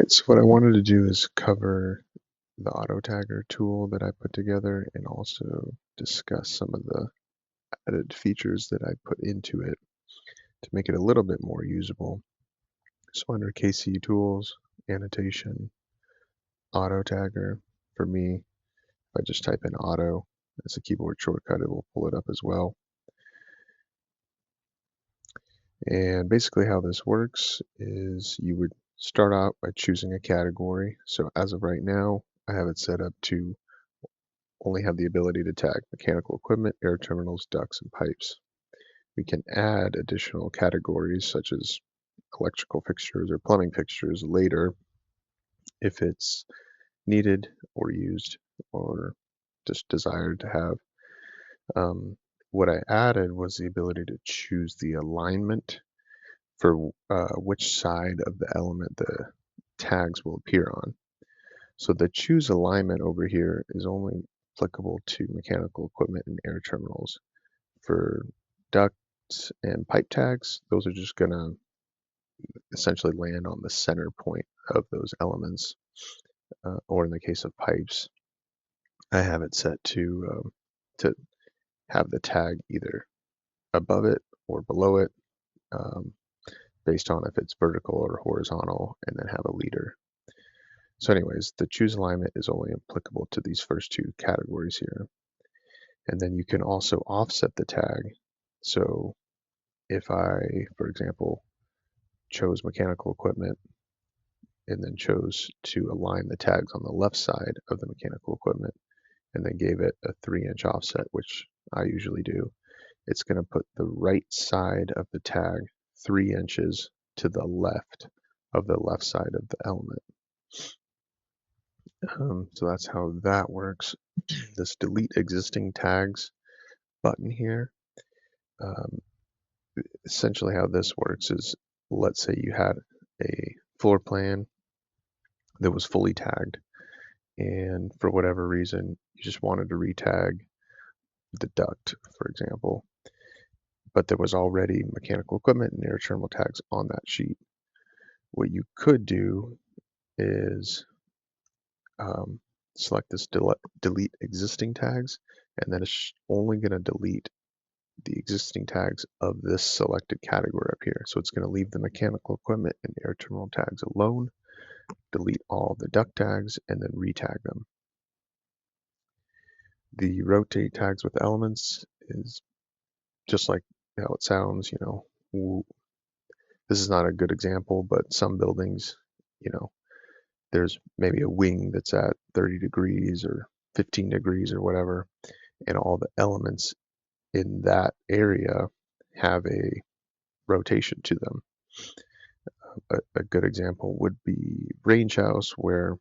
Alright, so what I wanted to do is cover the auto tagger tool that I put together and also discuss some of the added features that I put into it to make it a little bit more usable. So under KCE Tools, annotation, auto tagger, for me, if I just type in auto as a keyboard shortcut, it will pull it up as well. And basically how this works is you would start out by choosing a category. So as of right now, I have it set up to only have the ability to tag mechanical equipment, air terminals, ducts, and pipes. We can add additional categories such as electrical fixtures or plumbing fixtures later if it's needed or used or just desired to have. What I added was the ability to choose the alignment for which side of the element the tags will appear on. So the choose alignment over here is only applicable to mechanical equipment and air terminals. For ducts and pipe tags, those are just going to essentially land on the center point of those elements. Or in the case of pipes, I have it set to have the tag either above it or below it, based on if it's vertical or horizontal, and then have a leader. So anyways, the choose alignment is only applicable to these first two categories here. And then you can also offset the tag. So if I, for example, chose mechanical equipment and then chose to align the tags on the left side of the mechanical equipment and then gave it a 3-inch offset, which I usually do, it's going to put the right side of the tag 3 inches to the left of the left side of the element. So that's how that works. This delete existing tags button here, essentially how this works is, let's say you had a floor plan that was fully tagged, and for whatever reason you just wanted to retag the duct, for example, but there was already mechanical equipment and air terminal tags on that sheet. What you could do is select this delete existing tags, and then it's only going to delete the existing tags of this selected category up here. So it's going to leave the mechanical equipment and air terminal tags alone, delete all the duct tags, and then retag them. The rotate tags with elements is just like how it sounds. This is not a good example, but some buildings, there's maybe a wing that's at 30 degrees or 15 degrees or whatever, and all the elements in that area have a rotation to them. A good example would be range house, where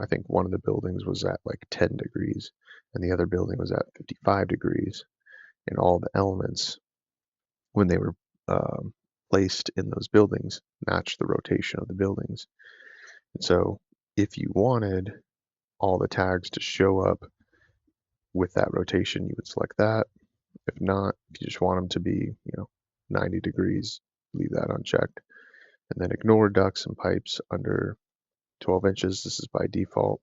I think one of the buildings was at like 10 degrees and the other building was at 55 degrees, and all the elements, when they were placed in those buildings, matched the rotation of the buildings. And so if you wanted all the tags to show up with that rotation, you would select that. If not, if you just want them to be 90 degrees, leave that unchecked. And then ignore ducts and pipes under 12 inches. This is by default.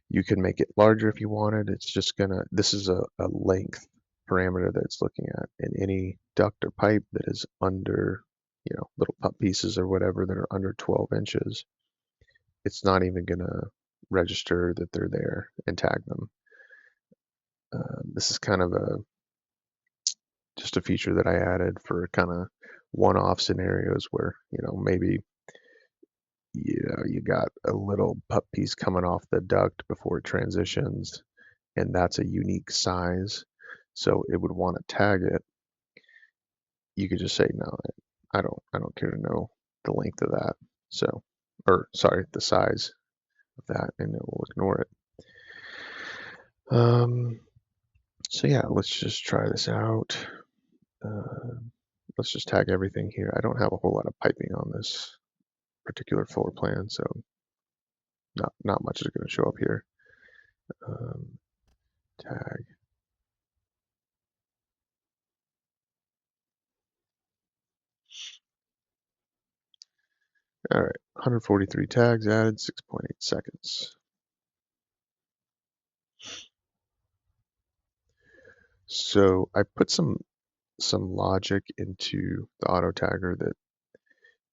You can make it larger if you wanted. It's just this is a length parameter that it's looking at, and any duct or pipe that is under, little pup pieces or whatever that are under 12 inches, it's not even going to register that they're there and tag them. This is kind of just a feature that I added for kind of one-off scenarios where, maybe you got a little pup piece coming off the duct before it transitions, and that's a unique size, so it would want to tag it. You could just say, no, I don't care to know the length of that. So, or sorry, the size of that, and it will ignore it. So yeah, let's just try this out. Let's just tag everything here. I don't have a whole lot of piping on this particular floor plan, so not much is going to show up here. Tag. All right, 143 tags added, 6.8 seconds. So I put some logic into the auto tagger that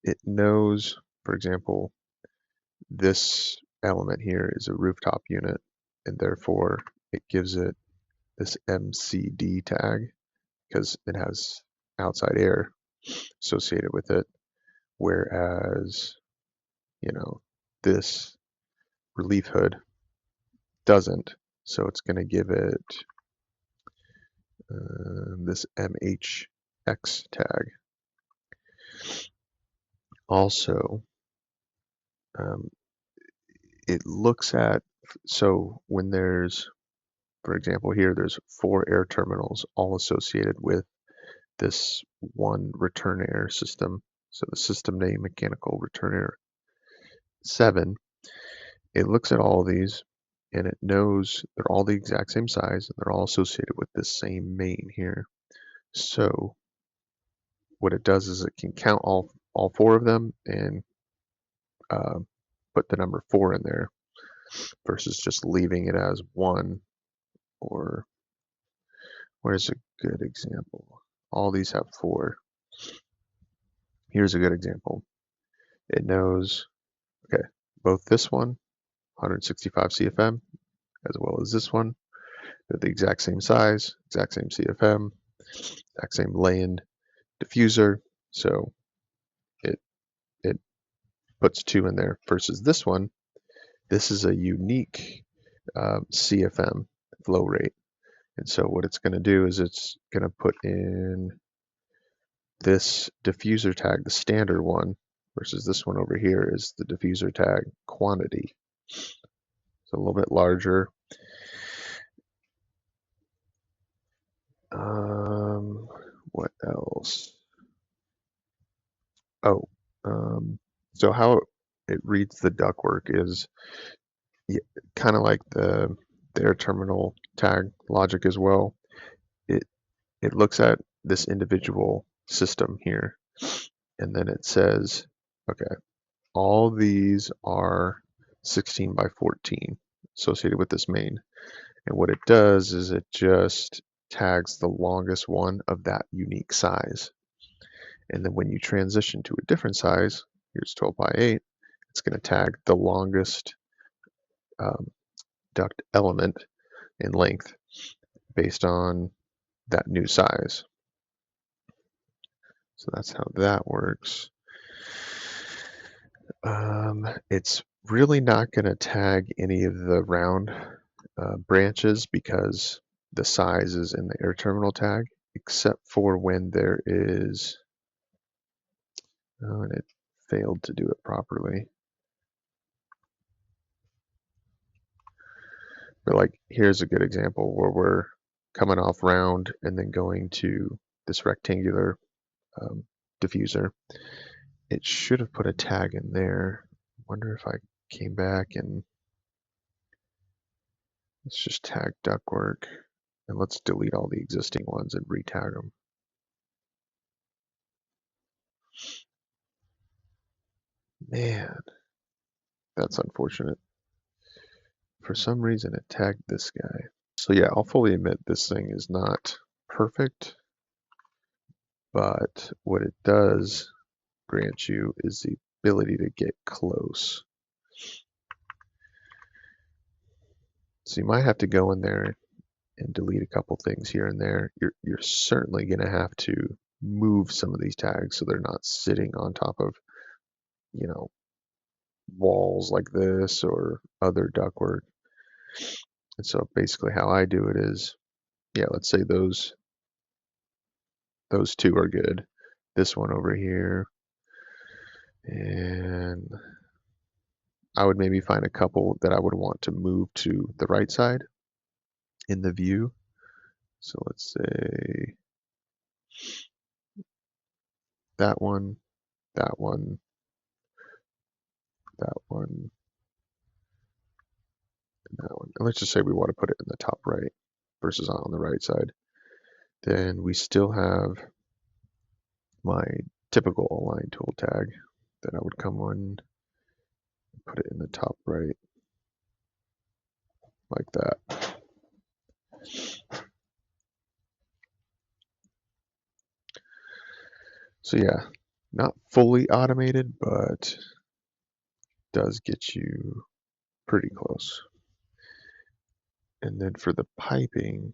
it knows, for example, this element here is a rooftop unit, and therefore it gives it this MCD tag because it has outside air associated with it, whereas, you know, this relief hood doesn't. So it's going to give it this MHX tag. Also, um, it looks at, so when there's, for example, here there's 4 air terminals all associated with this one return air system. So the system name mechanical return air 7, it looks at all of these and it knows they're all the exact same size and they're all associated with this same main here. So what it does is it can count all 4 of them and uh, put the number 4 in there versus just leaving it as 1. Or where's a good example? All these have 4. Here's a good example. It knows, okay, both this one, 165 CFM, as well as this one, they're the exact same size, exact same CFM, exact same lane diffuser. So it puts 2 in there versus this one. This is a unique CFM flow rate. And so what it's going to do is it's going to put in this diffuser tag, the standard one, versus this one over here is the diffuser tag quantity. So a little bit larger. What else? Oh, so how it reads the ductwork is kind of like the air terminal tag logic as well. It looks at this individual system here, and then it says, okay, all these are 16 by 14 associated with this main. And what it does is it just tags the longest one of that unique size. And then when you transition to a different size, here's 12 by 8, it's going to tag the longest duct element in length based on that new size. So that's how that works. It's really not going to tag any of the round branches because the size is in the air terminal tag, except for when there is, oh, and it failed to do it properly. But like, here's a good example where we're coming off round and then going to this rectangular diffuser. It should have put a tag in there. I wonder if I came back and let's just tag ductwork and let's delete all the existing ones and retag them. Man, that's unfortunate. For some reason it tagged this guy. So yeah, I'll fully admit this thing is not perfect, but what it does grant you is the ability to get close. So you might have to go in there and delete a couple things here and there. You're certainly going to have to move some of these tags so they're not sitting on top of, you know, walls like this or other ductwork. And so basically how I do it is, yeah, let's say those 2 are good. This one over here, and I would maybe find a couple that I would want to move to the right side in the view. So let's say that one, that one, that one, and that one. And let's just say we want to put it in the top right versus on the right side. Then we still have my typical align tool tag that I would come on put it in the top right, like that. So yeah, not fully automated, but does get you pretty close. And then for the piping,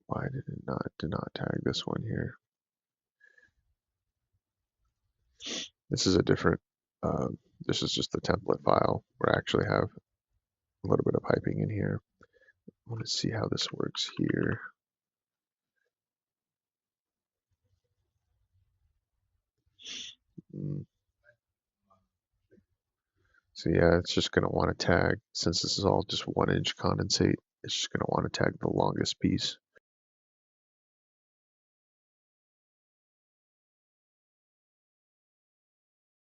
why did it not tag this one here? This is a different, this is just the template file where I actually have a little bit of piping in here. I want to see how this works here. So yeah, it's just going to want to tag, since this is all just 1 inch condensate, it's just going to want to tag the longest piece.